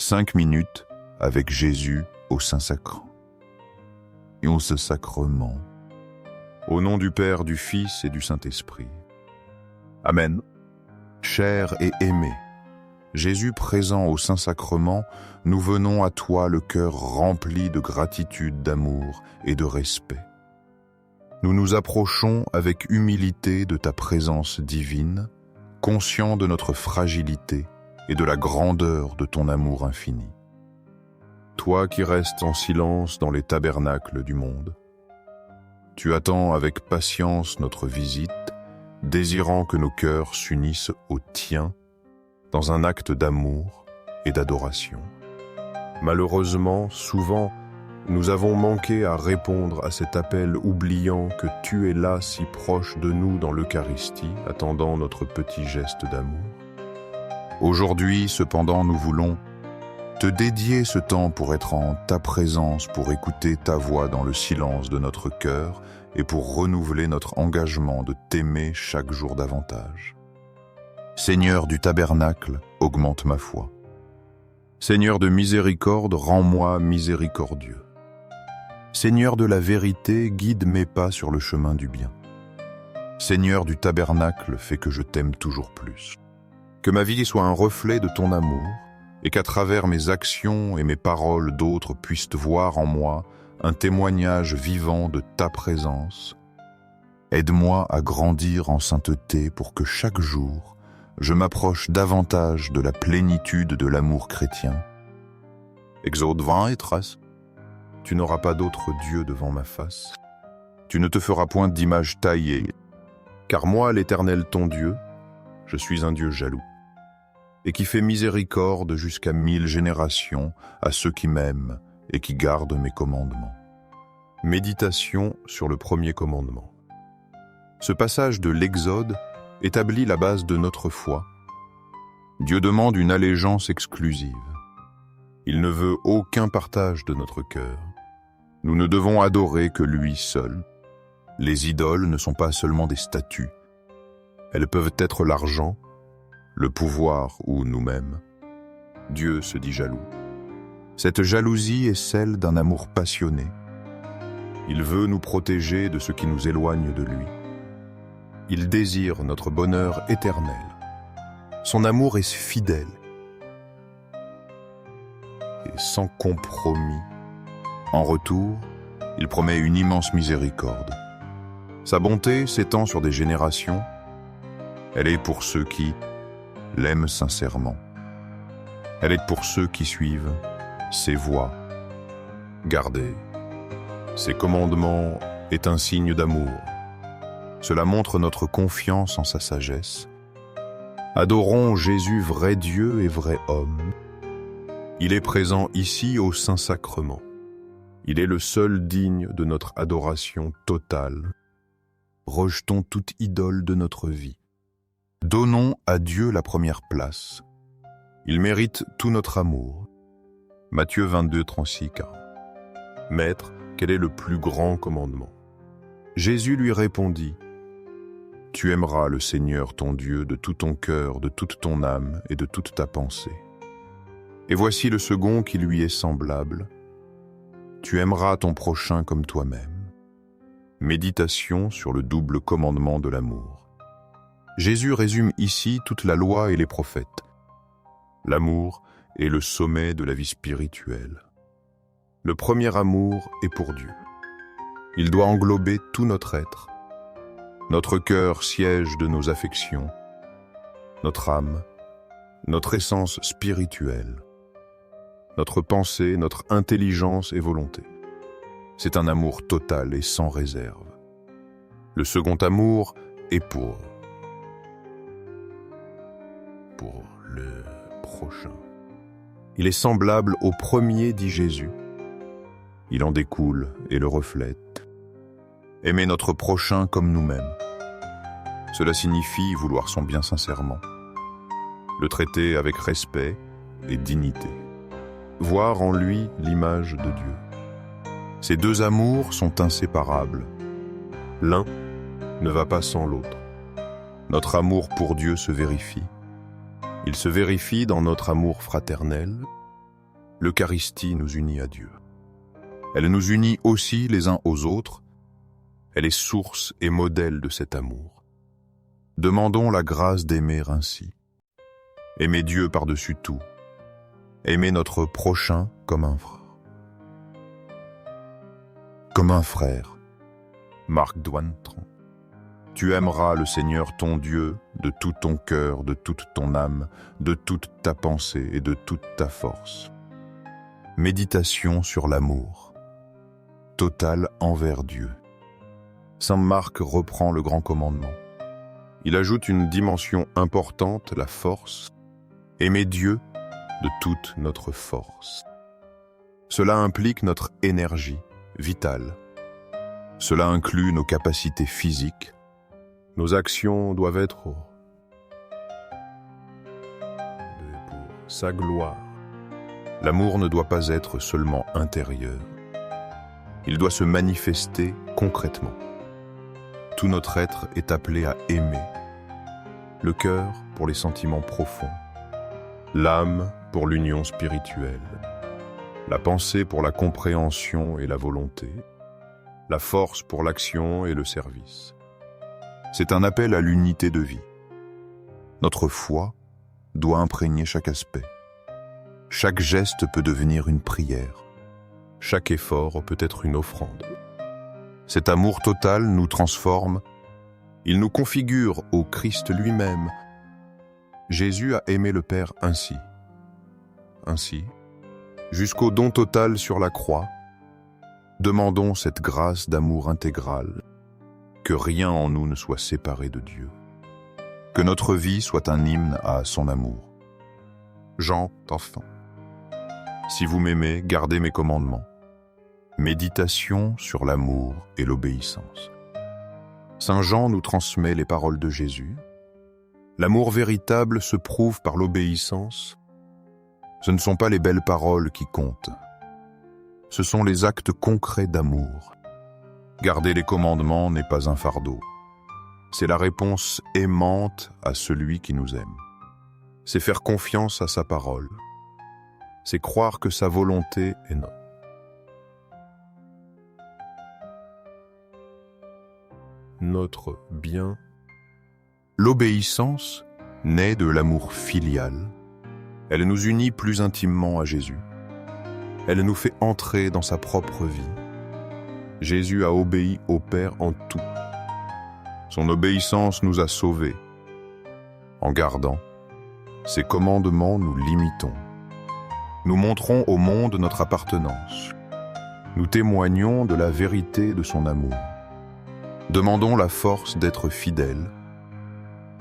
5 minutes avec Jésus au Saint-Sacrement. Et au Saint-Sacrement, au nom du Père, du Fils et du Saint-Esprit. Amen. Cher et aimé, Jésus présent au Saint-Sacrement, nous venons à toi le cœur rempli de gratitude, d'amour et de respect. Nous nous approchons avec humilité de ta présence divine, conscients de notre fragilité et de la grandeur de ton amour infini. Toi qui restes en silence dans les tabernacles du monde, tu attends avec patience notre visite, désirant que nos cœurs s'unissent au tien dans un acte d'amour et d'adoration. Malheureusement, souvent, nous avons manqué à répondre à cet appel, oubliant que tu es là si proche de nous dans l'Eucharistie, attendant notre petit geste d'amour. Aujourd'hui, cependant, nous voulons te dédier ce temps pour être en ta présence, pour écouter ta voix dans le silence de notre cœur et pour renouveler notre engagement de t'aimer chaque jour davantage. Seigneur du tabernacle, augmente ma foi. Seigneur de miséricorde, rends-moi miséricordieux. Seigneur de la vérité, guide mes pas sur le chemin du bien. Seigneur du tabernacle, fais que je t'aime toujours plus. Que ma vie soit un reflet de ton amour, et qu'à travers mes actions et mes paroles d'autres puissent voir en moi un témoignage vivant de ta présence. Aide-moi à grandir en sainteté pour que chaque jour, je m'approche davantage de la plénitude de l'amour chrétien. Exode 20 et 13. Tu n'auras pas d'autre Dieu devant ma face. Tu ne te feras point d'image taillée, car moi, l'Éternel ton Dieu, je suis un Dieu jaloux, et qui fait miséricorde jusqu'à 1000 générations à ceux qui m'aiment et qui gardent mes commandements. Méditation sur le premier commandement. Ce passage de l'Exode établit la base de notre foi. Dieu demande une allégeance exclusive. Il ne veut aucun partage de notre cœur. Nous ne devons adorer que lui seul. Les idoles ne sont pas seulement des statues. Elles peuvent être l'argent, le pouvoir ou nous-mêmes. Dieu se dit jaloux. Cette jalousie est celle d'un amour passionné. Il veut nous protéger de ce qui nous éloigne de lui. Il désire notre bonheur éternel. Son amour est fidèle et sans compromis. En retour, il promet une immense miséricorde. Sa bonté s'étend sur des générations. Elle est pour ceux qui l'aiment sincèrement. Elle est pour ceux qui suivent ses voies. Garder ses commandements est un signe d'amour. Cela montre notre confiance en sa sagesse. Adorons Jésus, vrai Dieu et vrai homme. Il est présent ici au Saint-Sacrement. Il est le seul digne de notre adoration totale. Rejetons toute idole de notre vie. Donnons à Dieu la première place. Il mérite tout notre amour. Matthieu 22, 36, 40. Maître, quel est le plus grand commandement? Jésus lui répondit, « Tu aimeras le Seigneur ton Dieu de tout ton cœur, de toute ton âme et de toute ta pensée. Et voici le second qui lui est semblable. Tu aimeras ton prochain comme toi-même. » Méditation sur le double commandement de l'amour. Jésus résume ici toute la loi et les prophètes. L'amour est le sommet de la vie spirituelle. Le premier amour est pour Dieu. Il doit englober tout notre être. Notre cœur, siège de nos affections, notre âme, notre essence spirituelle, notre pensée, notre intelligence et volonté. C'est un amour total et sans réserve. Le second amour est pour le prochain. Il est semblable au premier, dit Jésus. Il en découle et le reflète. Aimer notre prochain comme nous-mêmes. Cela signifie vouloir son bien sincèrement. Le traiter avec respect et dignité. Voir en lui l'image de Dieu. Ces deux amours sont inséparables. L'un ne va pas sans l'autre. Notre amour pour Dieu se vérifie. Il se vérifie dans notre amour fraternel, L'Eucharistie nous unit à Dieu. Elle nous unit aussi les uns aux autres. Elle est source et modèle de cet amour. Demandons la grâce d'aimer ainsi. Aimer Dieu par-dessus tout. Aimer notre prochain comme un frère. Comme un frère. Marc Dwantran. Tu aimeras le Seigneur ton Dieu de tout ton cœur, de toute ton âme, de toute ta pensée et de toute ta force. Méditation sur l'amour. Total envers Dieu. Saint Marc reprend le grand commandement. Il ajoute une dimension importante, la force. Aimer Dieu de toute notre force. Cela implique notre énergie vitale. Cela inclut nos capacités physiques. Nos actions doivent être pour sa gloire. L'amour ne doit pas être seulement intérieur. Il doit se manifester concrètement. Tout notre être est appelé à aimer. Le cœur pour les sentiments profonds. L'âme pour l'union spirituelle. La pensée pour la compréhension et la volonté. La force pour l'action et le service. C'est un appel à l'unité de vie. Notre foi doit imprégner chaque aspect. Chaque geste peut devenir une prière. Chaque effort peut être une offrande. Cet amour total nous transforme. Il nous configure au Christ lui-même. Jésus a aimé le Père ainsi. Ainsi, jusqu'au don total sur la croix, demandons cette grâce d'amour intégral, que rien en nous ne soit séparé de Dieu, que notre vie soit un hymne à son amour. Jean, enfant. Si vous m'aimez, gardez mes commandements. Méditation sur l'amour et l'obéissance. Saint Jean nous transmet les paroles de Jésus. L'amour véritable se prouve par l'obéissance. Ce ne sont pas les belles paroles qui comptent. Ce sont les actes concrets d'amour. Garder les commandements n'est pas un fardeau. C'est la réponse aimante à celui qui nous aime. C'est faire confiance à sa parole. C'est croire que sa volonté est notre bien. L'obéissance naît de l'amour filial. Elle nous unit plus intimement à Jésus. Elle nous fait entrer dans sa propre vie. Jésus a obéi au Père en tout. Son obéissance nous a sauvés. En gardant ses commandements, nous l'imitons. Nous montrons au monde notre appartenance. Nous témoignons de la vérité de son amour. Demandons la force d'être fidèles,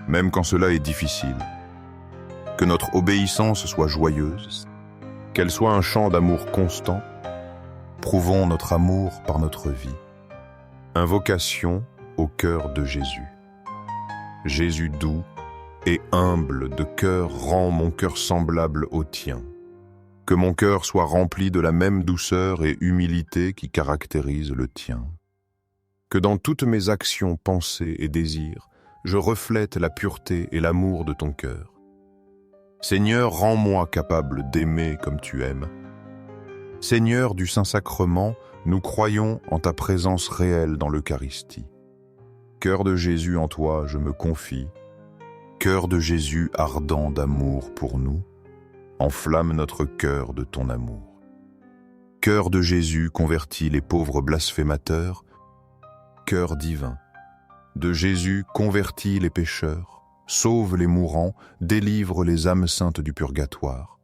même quand cela est difficile. Que notre obéissance soit joyeuse, qu'elle soit un chant d'amour constant. Prouvons notre amour par notre vie. Invocation au cœur de Jésus. Jésus doux et humble de cœur rend mon cœur semblable au tien. Que mon cœur soit rempli de la même douceur et humilité qui caractérise le tien. Que dans toutes mes actions, pensées et désirs, je reflète la pureté et l'amour de ton cœur. Seigneur, rends-moi capable d'aimer comme tu aimes. Seigneur du Saint-Sacrement, nous croyons en ta présence réelle dans l'Eucharistie. Cœur de Jésus, en toi je me confie. Cœur de Jésus ardent d'amour pour nous, enflamme notre cœur de ton amour. Cœur de Jésus convertis les pauvres blasphémateurs. Cœur divin de Jésus convertis les pécheurs, sauve les mourants, délivre les âmes saintes du purgatoire.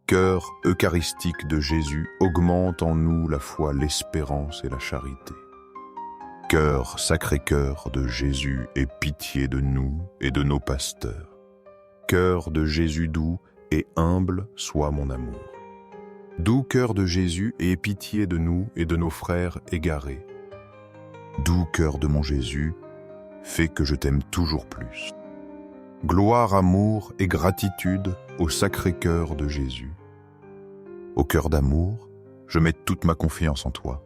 Cœur eucharistique de Jésus augmente en nous la foi, l'espérance et la charité. Cœur, Sacré-Cœur de Jésus, aie pitié de nous et de nos pasteurs. Cœur de Jésus doux et humble soit mon amour. Doux cœur de Jésus, aie pitié de nous et de nos frères égarés. Doux cœur de mon Jésus, fais que je t'aime toujours plus. Gloire, amour et gratitude au Sacré-Cœur de Jésus. Au cœur d'amour, je mets toute ma confiance en toi.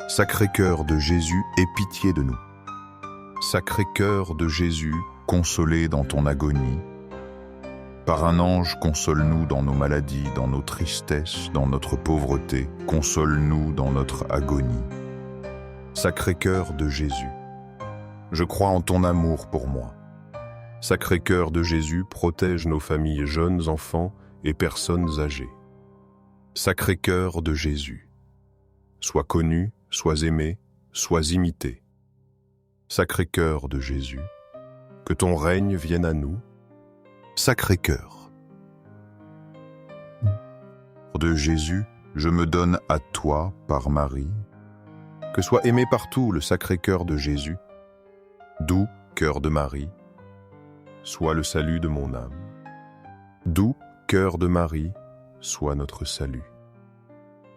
Sacré-Cœur de Jésus, aie pitié de nous. Sacré-Cœur de Jésus, consolé dans ton agonie. Par un ange, console-nous dans nos maladies, dans nos tristesses, dans notre pauvreté. Console-nous dans notre agonie. Sacré-Cœur de Jésus, je crois en ton amour pour moi. Sacré-Cœur de Jésus, protège nos familles, jeunes enfants et personnes âgées. Sacré-Cœur de Jésus, sois connu, sois aimé, sois imité. Sacré-Cœur de Jésus, que ton règne vienne à nous. Sacré-Cœur de Jésus, je me donne à toi par Marie. Que soit aimé partout le Sacré-Cœur de Jésus. Doux cœur de Marie, sois le salut de mon âme. Doux cœur de Marie, sois notre salut.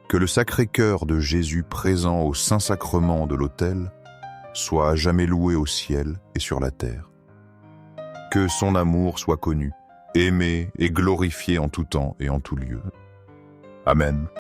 Que le Sacré-Cœur de Jésus présent au Saint-Sacrement de l'autel soit à jamais loué au ciel et sur la terre. Que son amour soit connu, aimé et glorifié en tout temps et en tout lieu. Amen.